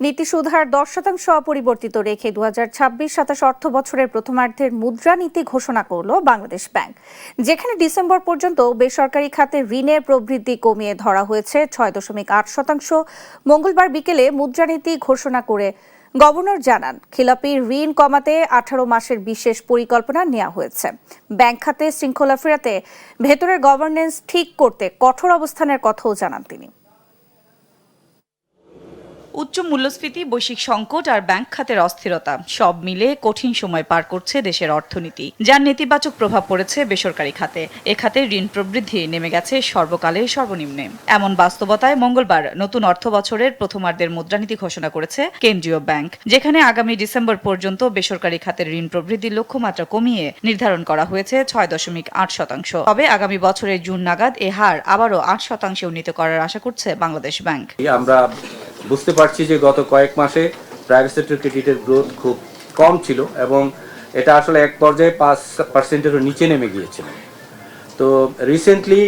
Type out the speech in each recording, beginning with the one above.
নীতি সুধার 10% অপরিবর্তিত রেখে 2026-27 অর্থ বছরের প্রথমার্ধের মুদ্রানীতি ঘোষণা করল বাংলাদেশ ব্যাংক, যেখানে ডিসেম্বর পর্যন্ত বেসরকারি খাতে ঋণের প্রবৃদ্ধি কমিয়ে ধরা হয়েছে 6.8%। মঙ্গলবার বিকেলে মুদ্রানীতি ঘোষণা করে গভর্নর জানান, খেলাপি ঋণ কমাতে 18 মাসের বিশেষ পরিকল্পনা নেওয়া হয়েছে। ব্যাংক খাতে শৃঙ্খলা ফেরাতে ভেতরের গভর্নেন্স ঠিক করতে কঠোর অবস্থানের কথাও জানান তিনি। উচ্চ মূল্যস্ফীতি, বৈশ্বিক সংকট আর ব্যাংক খাতের অস্থিরতা সব মিলে কঠিন সময় পার করছে দেশের অর্থনীতি, যার নেতিবাচক প্রভাব পড়েছে বেসরকারি খাতে। এ খাতে ঋণ প্রবৃদ্ধি নেমে গেছে সর্বকালের সর্বনিম্নে। এমন বাস্তবতায় মঙ্গলবার নতুন অর্থ বছরের প্রথমার্ধের মুদ্রানীতি ঘোষণা করেছে কেন্দ্রীয় ব্যাংক, যেখানে আগামী ডিসেম্বর পর্যন্ত বেসরকারি খাতের ঋণ প্রবৃদ্ধির লক্ষ্যমাত্রা কমিয়ে নির্ধারণ করা হয়েছে 6.8%। তবে আগামী বছরের জুন নাগাদ এ হার আবারও 8% উন্নীত করার আশা করছে বাংলাদেশ ব্যাংক। আমরা বুঝতে পারছি যে গত কয়েক মাসে প্রাইভেট সেক্টর ক্রেডিটের গ্রোথ খুব কম ছিল এবং এটা আসলে এক পর্যায়ে 5%-এরও নিচে নেমে গিয়েছিল। তো রিসেন্টলি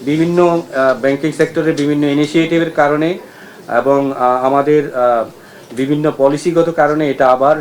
বিভিন্ন ব্যাংকিং সেক্টরের বিভিন্ন ইনিশিয়েটিভের কারণে এবং আমাদের বিভিন্ন পলিসিগত কারণে এটা আবার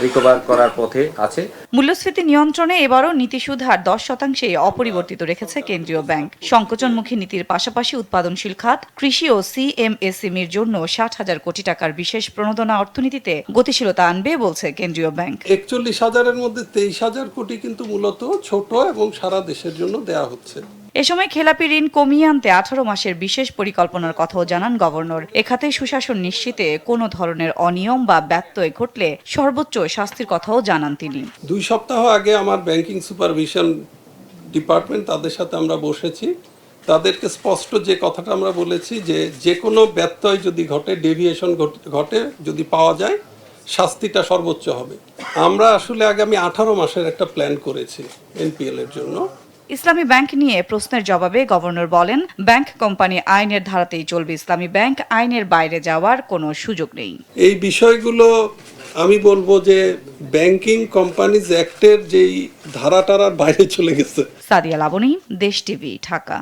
রিকভার করার পথে আছে। মূল্যস্ফীতি নিয়ন্ত্রণে এবারও নীতি সুদ হার 10% অপরিবর্তিত রেখেছে কেন্দ্রীয় ব্যাংক। সংকোচনমুখী নীতির পাশাপাশি উৎপাদনশীল খাত, কৃষি ও সিএমএসএমইর জন্য 60,000 কোটি টাকার বিশেষ প্রণোদনা অর্থনীতিতে গতিশীলতা আনবে বলছে কেন্দ্রীয় ব্যাংক। 41,000-এর মধ্যে 23,000 কোটি কিন্তু মূলত ছোট এবং সারা দেশের জন্য দেয়া হচ্ছে। এ সময় খেলাপি ঋণ কমিয়ে আনতে 18 মাসের বিশেষ পরিকল্পনার কথাও জানান গভর্নর। এ খাতে সুশাসন নিশ্চিতে কোনো ধরনের অনিয়ম বা ব্যত্যয় ঘটলে সর্বোচ্চ শাস্তির কথাও জানান তিনি। 2 সপ্তাহ আগে আমার ব্যাংকিং সুপারভিশন ডিপার্টমেন্ট, তাদের সাথে আমরা বসেছি। তাদেরকে স্পষ্ট যে কথাটা আমরা বলেছি যে কোনো ব্যত্যয় যদি ঘটে, ডেভিয়েশন ঘটে, যদি পাওয়া যায়, শাস্তিটা সর্বোচ্চ হবে। আমরা আসলে আগামী 18 মাসের একটা প্ল্যান করেছি এনপিএল এর জন্য। ইসলামী ব্যাংক নিয়ে প্রশ্নের জবাবে গভর্নর বলেন, ব্যাংক কোম্পানি আইনের ধারাতেই চলবে। ইসলামী ব্যাংক আইনের বাইরে যাওয়ার কোনো সুযোগ নেই। এই বিষয়গুলো আমি বলবো যে ব্যাংকিং কোম্পানিজ অ্যাক্টের যেই ধারাটার বাইরে চলে গেছে। সাদিয়া লাবনী, দেশ টিভি, ঢাকা।